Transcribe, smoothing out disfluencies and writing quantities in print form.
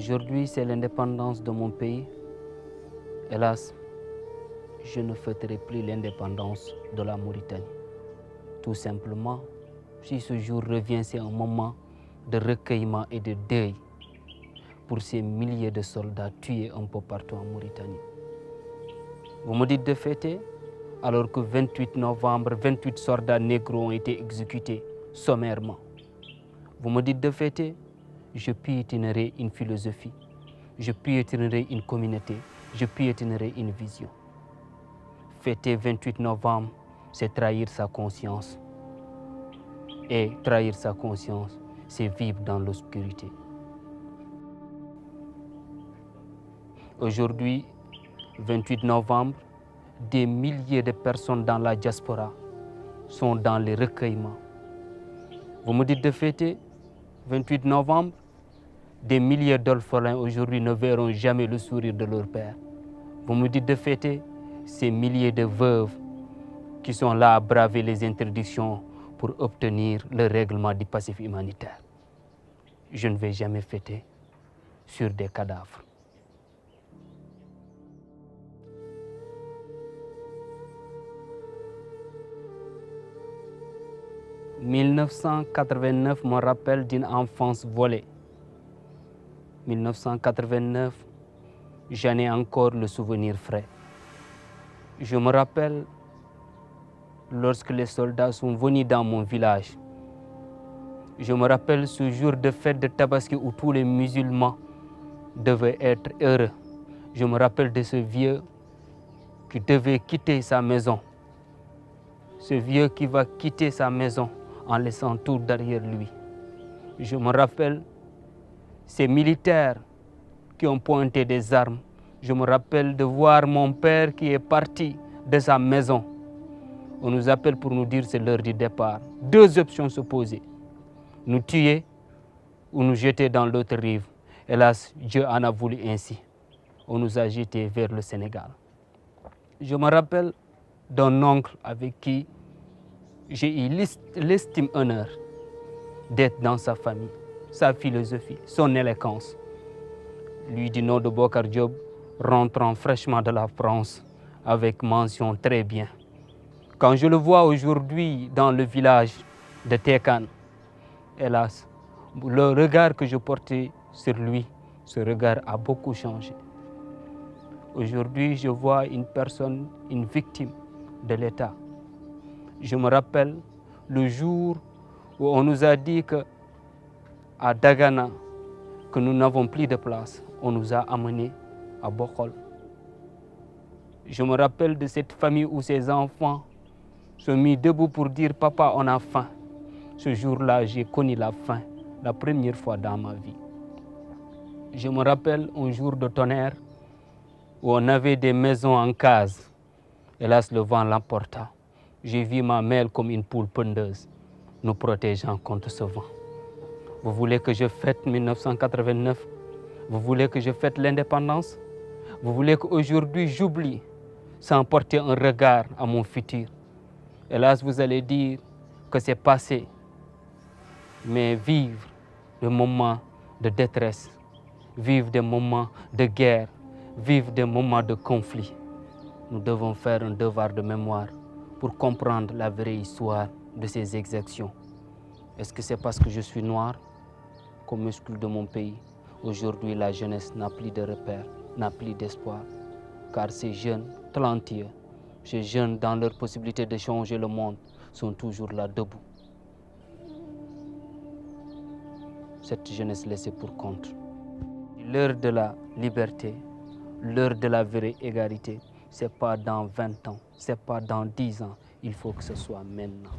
Aujourd'hui, c'est l'indépendance de mon pays. Hélas, je ne fêterai plus l'indépendance de la Mauritanie. Tout simplement, si ce jour revient, c'est un moment de recueillement et de deuil pour ces milliers de soldats tués un peu partout en Mauritanie. Vous me dites de fêter, alors que 28 novembre, 28 soldats négros ont été exécutés sommairement. Vous me dites de fêter, je piétinerai une philosophie, je piétinerai une communauté, je piétinerai une vision. Fêter 28 novembre, c'est trahir sa conscience. Et trahir sa conscience, c'est vivre dans l'obscurité. Aujourd'hui, 28 novembre, des milliers de personnes dans la diaspora sont dans les recueillements. Vous me dites de fêter 28 novembre, des milliers d'orphelins aujourd'hui ne verront jamais le sourire de leur père. Vous me dites de fêter ces milliers de veuves qui sont là à braver les interdictions pour obtenir le règlement du passif humanitaire. Je ne vais jamais fêter sur des cadavres. « 1989 me rappelle d'une enfance volée. 1989, j'en ai encore le souvenir frais. Je me rappelle lorsque les soldats sont venus dans mon village. Je me rappelle ce jour de fête de Tabaski où tous les musulmans devaient être heureux. Je me rappelle de ce vieux qui devait quitter sa maison. Ce vieux qui va quitter sa maison en laissant tout derrière lui. Je me rappelle ces militaires qui ont pointé des armes. Je me rappelle de voir mon père qui est parti de sa maison. On nous appelle pour nous dire c'est l'heure du départ. Deux options se posaient. Nous tuer ou nous jeter dans l'autre rive. Hélas, Dieu en a voulu ainsi. On nous a jetés vers le Sénégal. Je me rappelle d'un oncle avec qui j'ai eu l'estime honneur d'être dans sa famille, sa philosophie, son éloquence. Lui du nom de Bokar Diop, rentrant fraîchement de la France avec mention très bien. Quand je le vois aujourd'hui dans le village de Tekan, hélas, le regard que je portais sur lui, ce regard a beaucoup changé. Aujourd'hui, je vois une personne, une victime de l'État. Je me rappelle le jour où on nous a dit qu'à Dagana, que nous n'avons plus de place. On nous a amenés à Bokhol. Je me rappelle de cette famille où ces enfants se mis debout pour dire « Papa, on a faim ». Ce jour-là, j'ai connu la faim, la première fois dans ma vie. Je me rappelle un jour de tonnerre où on avait des maisons en case. Hélas, le vent l'emporta. J'ai vu ma mère comme une poule pondeuse, nous protégeant contre ce vent. Vous voulez que je fête 1989? Vous voulez que je fête l'indépendance? Vous voulez qu'aujourd'hui j'oublie sans porter un regard à mon futur? Hélas, vous allez dire que c'est passé. Mais vivre des moments de détresse, vivre des moments de guerre, vivre des moments de conflit. Nous devons faire un devoir de mémoire pour comprendre la vraie histoire de ces exactions. Est-ce que c'est parce que je suis noir qu'on m'exclut de mon pays? Aujourd'hui, la jeunesse n'a plus de repères, n'a plus d'espoir, car ces jeunes talentueux, ces jeunes dans leur possibilité de changer le monde, sont toujours là debout. Cette jeunesse laissée pour compte. L'heure de la liberté, l'heure de la vraie égalité, ce n'est pas dans 20 ans, ce n'est pas dans 10 ans, il faut que ce soit maintenant.